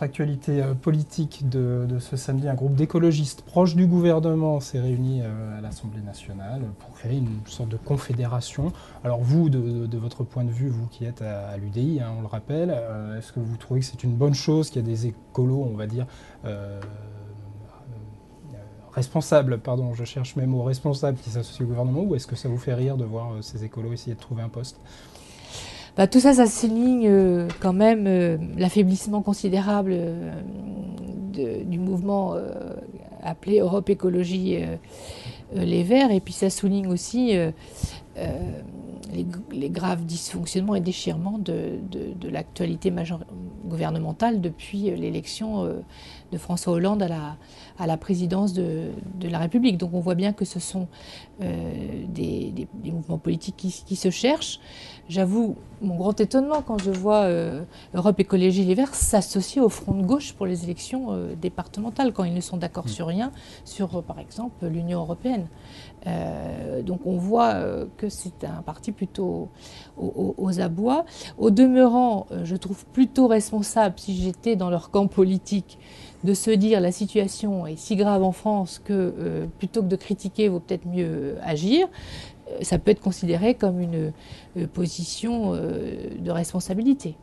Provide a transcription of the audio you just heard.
Actualité politique de ce samedi, un groupe d'écologistes proches du gouvernement s'est réuni à l'Assemblée nationale pour créer une sorte de confédération. Alors vous, de votre point de vue, vous qui êtes à l'UDI, hein, on le rappelle, est-ce que vous trouvez que c'est une bonne chose qu'il y a des écolos, on va dire, responsables, pardon, je cherche mes mots, responsables qui s'associent au gouvernement, ou est-ce que ça vous fait rire de voir ces écolos essayer de trouver un poste? Bah, tout ça, ça souligne quand même l'affaiblissement considérable du mouvement appelé Europe Écologie Les Verts. Et puis ça souligne aussi les graves dysfonctionnements et déchirements de l'actualité gouvernementale depuis l'élection de François Hollande à la présidence de la République. Donc on voit bien que ce sont des mouvements politiques qui se cherchent. J'avoue mon grand étonnement quand je vois Europe Écologie Les Verts s'associer au Front de gauche pour les élections départementales, quand ils ne sont d'accord sur rien, sur par exemple l'Union européenne. Donc on voit que c'est un parti plutôt aux abois. Au demeurant, je trouve plutôt responsable, si j'étais dans leur camp politique, de se dire la situation est si grave en France que plutôt que de critiquer, vaut peut-être mieux agir. Ça peut être considéré comme une position de responsabilité.